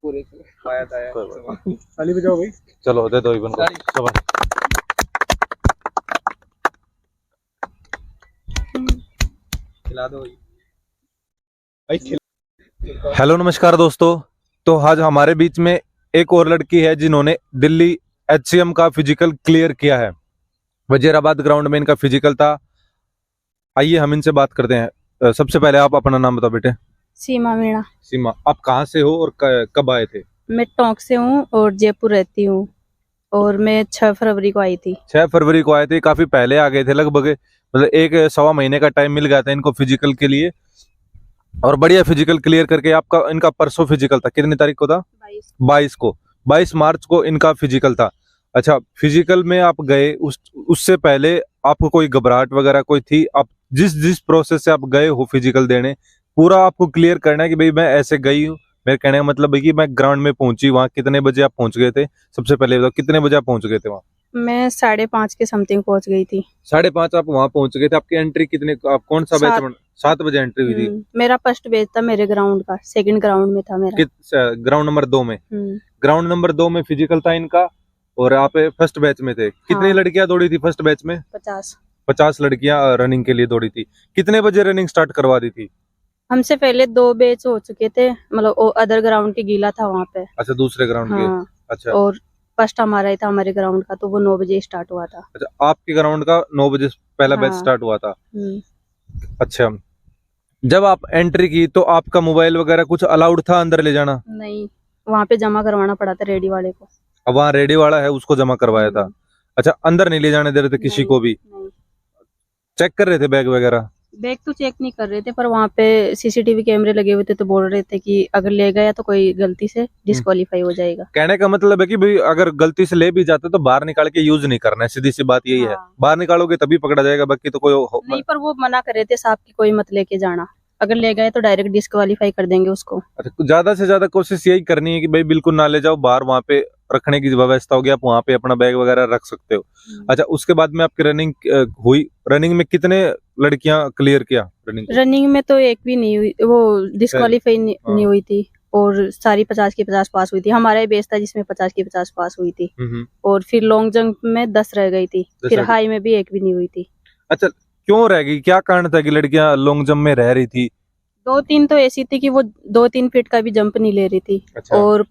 पूरे आया था ताली बजाओ भाई। चलो दे दो इवन को शाबाश। खिला दो हेलो नमस्कार दोस्तों, तो आज हमारे बीच में एक और लड़की है जिन्होंने दिल्ली HCM का फिजिकल क्लियर किया है। वजीराबाद ग्राउंड में इनका फिजिकल था। आइए हम इनसे बात करते हैं। सबसे पहले आप अपना नाम बताओ बेटे। सीमा मीणा। सीमा, आप कहाँ से हो और कब आए थे? मैं टोंक से हूँ और जयपुर रहती हूँ और मैं 6 फरवरी को आई थी। 6 फरवरी को आए थे, काफी पहले आ गए थे, लगभग मतलब 1 सवा महीने का टाइम मिल गया था इनको फिजिकल के लिए। और बढ़िया फिजिकल क्लियर करके आपका इनका परसों फिजिकल था। कितनी तारीख को था? 22 को। 22 मार्च को इनका फिजिकल था। अच्छा, फिजिकल में आप गए, उससे पहले आपको कोई घबराहट वगैरह कोई थी? आप जिस प्रोसेस से आप गए हो फिजिकल देने, पूरा आपको क्लियर करना है कि भाई मैं ऐसे गई हूँ। मेरे कहने का मतलब है कि मैं ग्राउंड में पहुंची। वहां कितने बजे आप पहुंच गए थे? सबसे पहले बताओ कितने बजे आप पहुंच गए थे वहाँ? मैं 5:30 के समथिंग पहुंच गई थी। 5:30 आप वहां पहुंच गए थे। आपकी एंट्री कितने, आप कौन सा बैच? 7 बजे एंट्री हुई थी। मेरा फर्स्ट बैच था मेरे ग्राउंड का, सेकंड ग्राउंड में था मेरा। ग्राउंड नंबर 2 में? ग्राउंड नंबर 2 में फिजिकल था इनका और आप फर्स्ट बैच में थे। कितनी लड़कियां दौड़ी थी फर्स्ट बैच में? 50 लड़कियां रनिंग के लिए दौड़ी थी। कितने बजे रनिंग स्टार्ट करवा दी थी? हमसे पहले 2 बैच हो चुके थे, मतलब अदर ग्राउंड के गीला था वहाँ पे। अच्छा, दूसरे ग्राउंड के। अच्छा, और फर्स्ट हमारा ही था, हमारे ग्राउंड का, तो वो 9 बजे स्टार्ट हुआ था। अच्छा, आपके ग्राउंड का 9 बजे पहला बैच स्टार्ट हुआ था। अच्छा, जब आप एंट्री की तो आपका मोबाइल वगैरह कुछ अलाउड था अंदर ले जाना? नहीं, वहाँ पे जमा करवाना पड़ा था रेडी वाले को। अब वहाँ रेडी वाला है, उसको जमा करवाया था। अच्छा, अंदर नहीं ले जाने दे रहे थे किसी को भी? चेक कर रहे थे बैग वगैरह? बैग तो चेक नहीं कर रहे थे, पर वहाँ पे CCTV कैमरे लगे हुए थे, तो बोल रहे थे कि अगर ले गया तो कोई गलती से डिस्क्वालीफाई हो जाएगा। कहने का मतलब है कि भाई अगर गलती से ले भी जाते तो बाहर निकाल के यूज नहीं करना है, सीधी सी बात यही है। बाहर निकालोगे तभी पकड़ा जाएगा, बाकी तो कोई नहीं। पर वो मना कर रहे थे साहब की कोई मत लेके जाना, अगर ले गए तो डायरेक्ट डिस्क्वालीफाई कर देंगे उसको। अच्छा, ज्यादा से ज्यादा कोशिश यही करनी है कि भाई बिल्कुल ना ले जाओ बाहर, वहाँ पे रखने की व्यवस्था होगी, आप वहाँ पे अपना बैग वगैरह रख सकते हो। अच्छा, उसके बाद में आपकी रनिंग हुई। रनिंग में कितने लड़कियां क्लियर किया? रनिंग में तो एक भी नहीं हुई, वो डिस्क्वालीफाई नहीं हुई थी और सारी 50 की 50 पास हुई थी। हमारा ही बेस था जिसमें 50 की 50 पास हुई थी। और फिर लॉन्ग जंप में 10 रह गई थी, फिर हाई में भी एक भी नहीं हुई थी। अच्छा, क्यों रह गई? क्या कारण था कि लड़कियां लॉन्ग जंप में रह रही थी? 2-3 तो ऐसी थी कि वो 2-3 फीट का भी जंप नहीं ले रही थी। अच्छा। और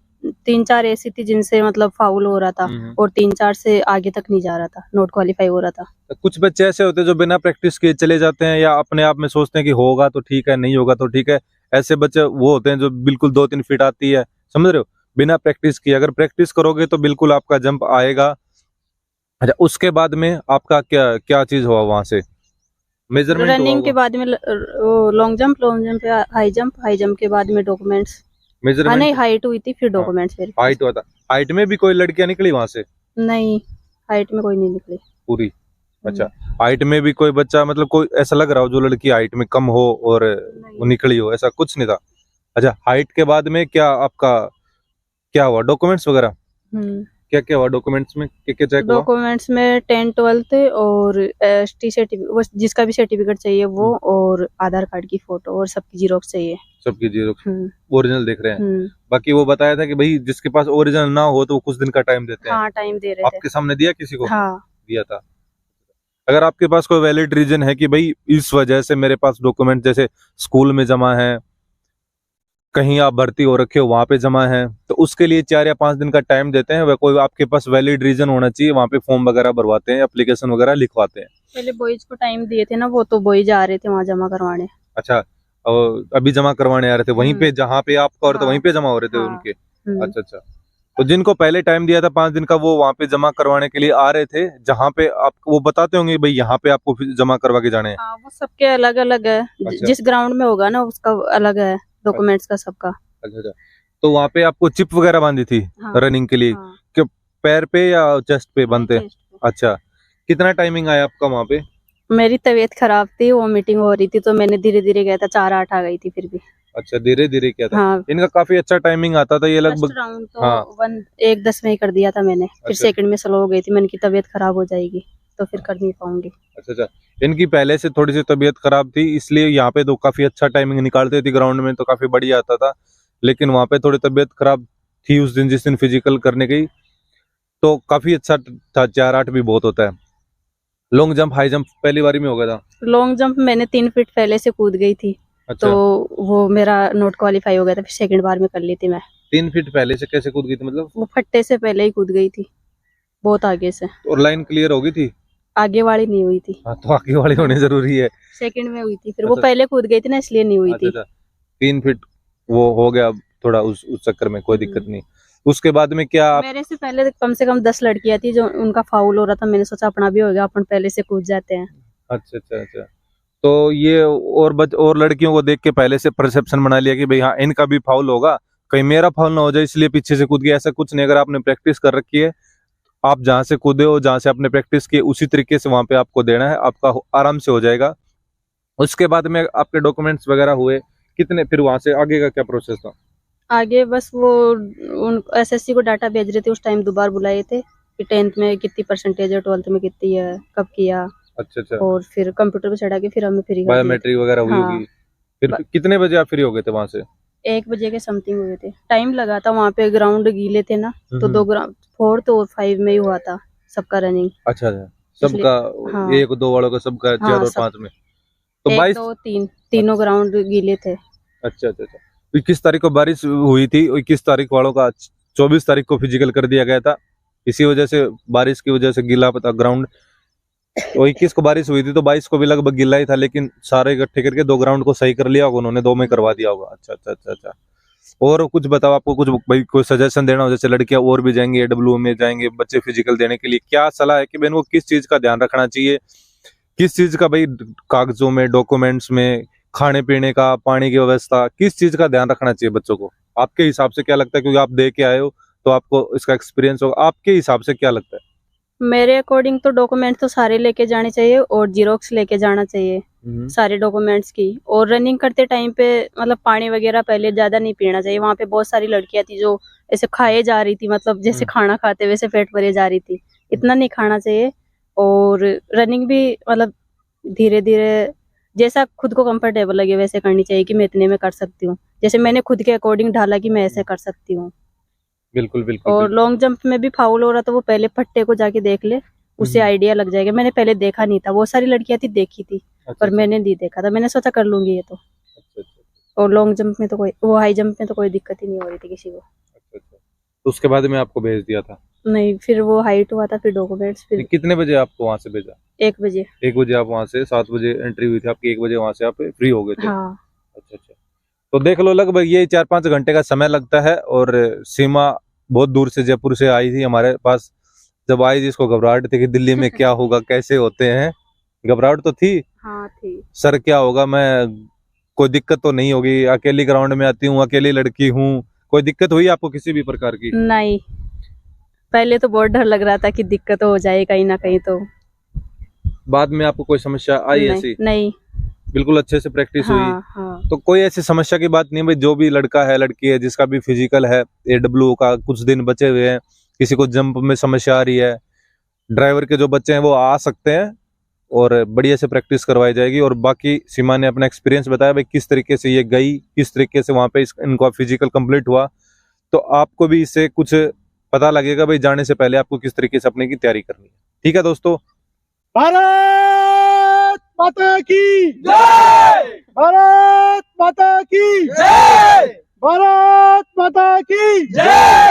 3-4 ऐसी थी जिनसे मतलब फाउल हो रहा था और 3-4 से आगे तक नहीं जा रहा था, नॉट क्वालिफाई हो रहा था। कुछ बच्चे ऐसे होते हैं जो बिना प्रैक्टिस के चले जाते हैं या अपने आप में सोचते हैं कि होगा तो ठीक है, नहीं होगा तो ठीक है। ऐसे बच्चे वो होते हैं जो बिल्कुल 2-3 फीट आती है, समझ रहे हो, बिना प्रैक्टिस किए। अगर प्रैक्टिस करोगे तो बिल्कुल आपका जंप आएगा। अच्छा, उसके बाद में आपका क्या चीज हुआ वहां से? मेजरमेंट रनिंग के बाद में लॉन्ग जंप पे हाई जंप के बाद में डॉक्यूमेंट्स। मेजरमेंट नहीं, हाइट हुई थी, फिर डॉक्यूमेंट्स। फिर हाइट हुआ था। हाइट में भी कोई लड़कियां निकली वहां से? नहीं, हाइट में कोई नहीं निकली पूरी। अच्छा, हाइट में भी कोई बच्चा, मतलब कोई ऐसा लग रहा हो जो लड़की हाइट में कम हो और वो निकली हो, ऐसा कुछ नहीं था? अच्छा, हाइट के बाद में क्या आपका क्या हुआ? डॉक्यूमेंट्स वगैरह क्या क्या हुआ? डॉक्यूमेंट्स में क्या चेक हुआ? डॉक्यूमेंट्स में 10th 12th और ST सर्टिफिकेट, जिसका भी सर्टिफिकेट चाहिए वो, और आधार कार्ड की फोटो और सबकी जीरोक्स चाहिए। सबकी जीरोक्स ओरिजिनल देख रहे हैं। बाकी वो बताया था कि भाई जिसके पास ओरिजिनल ना हो तो वो कुछ दिन का टाइम देते हैं। हाँ, टाइम दे रहे थे। आपके सामने दिया किसी को? हाँ, दिया था। अगर आपके पास कोई वैलिड रीजन है कि भाई इस वजह से मेरे पास डॉक्यूमेंट, जैसे स्कूल में जमा है, कहीं आप भर्ती हो रखे हो वहां पे जमा है, तो उसके लिए 4 या 5 दिन का टाइम देते हैं। वह कोई आपके पास वैलिड रीजन होना चाहिए, वहां पे फॉर्म वगैरह भरवाते हैं, एप्लीकेशन वगैरह लिखवाते हैं। पहले बॉयज को टाइम दिए थे ना, वो तो बॉयज आ रहे थे वहाँ जमा करवाने। अच्छा, और अभी जमा करवाने आ रहे थे वहीं पे जहाँ पे आपका और वहीं पे जमा हो रहे थे उनके? अच्छा अच्छा, तो जिनको पहले टाइम दिया था 5 दिन का, वो वहाँ पे जमा करवाने के लिए आ रहे थे, जहाँ पे आप वो बताते होंगे भाई यहाँ पे आपको जमा करवा के जाने हैं। वो सबके अलग अलग है। अच्छा। जिस ग्राउंड में होगा ना उसका अलग है, डॉक्यूमेंट्स का सबका। अच्छा, तो वहाँ पे आपको चिप वगैरह बांधी थी रनिंग के लिए? कि पैर पे या चेस्ट पे बनते? अच्छा, कितना टाइमिंग आया आपका वहाँ पे? मेरी तबीयत खराब थी, वो मीटिंग हो रही थी, तो मैंने धीरे धीरे गया था, 4-8 आ गई थी फिर भी। अच्छा, धीरे धीरे क्या था? हाँ। इनका काफी अच्छा टाइमिंग आता था ये लगभग। राउंड तो 1:10 में ही कर दिया था मैंने। फिर सेकंड में स्लो हो गई थी, मैंने की तबीयत खराब हो जाएगी तो फिर कर नहीं पाऊंगी। अच्छा, इनकी पहले से थोड़ी सी तबीयत खराब थी, इसलिए यहाँ पे तो काफी अच्छा टाइमिंग निकालते थे, ग्राउंड में तो काफी बढ़िया आता था, लेकिन वहाँ पे थोड़ी तबीयत खराब थी उस दिन, जिस दिन फिजिकल करने गई, तो काफी अच्छा था। 4-8 भी बहुत होता है। लॉन्ग जंप, हाई जंप पहली बारी में हो गया था? लॉन्ग जंप मैंने 3 फीट पहले से कूद गई थी, अच्छा। तो वो मेरा नॉट क्वालिफाई हो गया था, फिर सेकंड बार में कर ली थी मैं। 3 फीट पहले से कैसे कूद गई थी मतलब? वो फट्टे से पहले ही कूद गई थी, बहुत आगे से। और लाइन क्लियर हो गई थी? आगे वाली नहीं हुई थी, हाँ, तो आगे वाली होनी जरूरी है। सेकंड में हुई थी, फिर वो अच्छा। पहले कूद गई थी ना, इसलिए नहीं हुई थी। अच्छा, 3 फीट वो हो गया थोड़ा उस चक्कर में, कोई दिक्कत नहीं। उसके बाद में क्या मेरे से पहले कम से कम 10 लड़कियां थी जो उनका फाउल हो रहा था, मैंने सोचा अपना भी हो गया, अपन पहले से कूद जाते हैं। अच्छा अच्छा अच्छा। तो ये और लड़कियों को देख के पहले से परसेप्शन बना लिया कि भाई हाँ इनका भी फाउल होगा, कहीं मेरा फाउल ना हो जाए, इसलिए पीछे से कूद गया, ऐसा कुछ नहीं। अगर आपने प्रैक्टिस कर रखी है, आप जहां से कूदे हो, जहां से आपने प्रैक्टिस की, उसी तरीके से वहां पे आपको देना है, आपका आराम से हो जाएगा। उसके बाद में आपके डॉक्यूमेंट्स वगैरह हुए कितने, फिर वहां से आगे का क्या प्रोसेस था? आगे बस वो उन एसएससी को डाटा भेज रहे थे, उस टाइम दोबारा बुलाए थे कि 10th में कितनी परसेंटेज है, 12th में कितनी है, कब किया। अच्छा अच्छा। और फिर कंप्यूटर पे चढ़ा के फिर हमें फ्री कर दिया। बायोमेट्रिक वगैरह हुई हाँ। होगी। फिर कितने बजे आप फ्री हो गए थे वहां से? 1 बजे के समथिंग हुए थे, टाइम लगा था, वहाँ पे ग्राउंड गीले थे ना, तो 2 ग्राउंड 4th और 5 में ही हुआ था सबका रनिंग। अच्छा अच्छा, सबका हाँ। 1-2 वालों का, सबका 4 और 5 में, तो 1, 22। 2, 3 तीनों ग्राउंड गीले थे। अच्छा अच्छा अच्छा। 21 तारीख को बारिश हुई थी, 21 तारीख वालों का 24 तारीख को फिजिकल कर दिया गया था, इसी वजह से, बारिश की वजह से गीला पता ग्राउंड। तो 21 को बारिश हुई थी, तो 22 को भी लगभग गीला ही था, लेकिन सारे इकट्ठे करके 2 ग्राउंड को सही कर लिया होगा उन्होंने, 2 में करवा दिया होगा। अच्छा अच्छा अच्छा अच्छा। और कुछ बताओ, आपको कुछ भाई कोई सजेशन देना हो, जैसे लड़कियां और भी जाएंगी, AWO में जाएंगे बच्चे फिजिकल देने के लिए, क्या सलाह है कि भाई इनको किस चीज का ध्यान रखना चाहिए, किस चीज का भाई कागजों में, डॉक्यूमेंट्स में, खाने पीने का, पानी की व्यवस्था, किस चीज का ध्यान रखना चाहिए बच्चों को? आपके हिसाब से क्या लगता है, क्योंकि आप दे के आए हो तो आपको इसका एक्सपीरियंस होगा, आपके हिसाब से क्या लगता है? मेरे अकॉर्डिंग तो डॉक्यूमेंट तो सारे लेके जाने चाहिए, और जीरोक्स लेके जाना चाहिए सारे डॉक्यूमेंट्स की। और रनिंग करते टाइम पे मतलब पानी वगैरह पहले ज्यादा नहीं पीना चाहिए। वहाँ पे बहुत सारी लड़कियां थी जो ऐसे खाए जा रही थी, मतलब जैसे खाना खाते वैसे पेट भरे जा रही थी, इतना नहीं खाना चाहिए। और रनिंग भी मतलब धीरे धीरे जैसा खुद को कंफर्टेबल लगे वैसे करनी चाहिए, कि मैं इतने में कर सकती हूँ, जैसे मैंने खुद के अकॉर्डिंग ढाला कि मैं ऐसे कर सकती हूँ। बिल्कुल बिल्कुल। और लॉन्ग जंप में भी फाउल हो रहा था, वो पहले फट्टे को जाके देख ले, उससे आइडिया लग जाएगा। मैंने पहले देखा नहीं था, बहुत सारी लड़कियां थी देखी थी, पर मैंने नहीं देखा था, मैंने सोचा कर लूंगी ये तो। और लॉन्ग जंप में तो कोई, वो हाई जंप में तो कोई दिक्कत ही नहीं हो रही थी किसी को। तो उसके बाद में आपको भेज दिया था? नहीं, फिर वो हाइट हुआ था, फिर डॉक्यूमेंट्स, फिर कितने बजे आपको वहां से भेजा? 1 बजे। 1 बजे आप वहां से, 7 बजे एंट्री हुई थी आपकी, 1 बजे वहां से आप फ्री हो गए थे? हाँ। अच्छा अच्छा। तो देख लो, लगभग ये 4-5 घंटे का समय लगता है। और सीमा बहुत दूर से, जयपुर से आई थी हमारे पास। जब आई थी, इसको घबराहट थी कि दिल्ली में क्या होगा, कैसे होते हैं, घबराहट तो थी। हाँ थी। सर क्या होगा, मैं कोई दिक्कत तो नहीं होगी, अकेली ग्राउंड में आती हूँ, अकेली लड़की हूँ, कोई दिक्कत हुई आपको किसी भी प्रकार की? नहीं, पहले तो बहुत डर लग रहा था कि दिक्कत हो जाए कहीं ना कहीं, तो बाद में आपको कोई समस्या आई ऐसी? नहीं, बिल्कुल अच्छे से प्रैक्टिस हुई। हाँ। तो कोई ऐसी समस्या की बात नहीं भाई, जो भी लड़का है, लड़की है, जिसका भी फिजिकल है, AWO का कुछ दिन बचे हुए हैं, किसी को जंप में समस्या आ रही है, ड्राइवर के जो बच्चे हैं वो आ सकते हैं, और बढ़िया से प्रैक्टिस करवाई जाएगी। और बाकी सीमा ने अपना एक्सपीरियंस बताया भाई, किस तरीके से ये गई, किस तरीके से वहां पे इनका फिजिकल कंप्लीट हुआ। तो आपको भी इससे कुछ पता लगेगा भाई, जाने से पहले आपको किस तरीके से अपने की तैयारी करनी है। ठीक है दोस्तों, भारत माता की जय, भारत माता की जय, भारत माता की जय।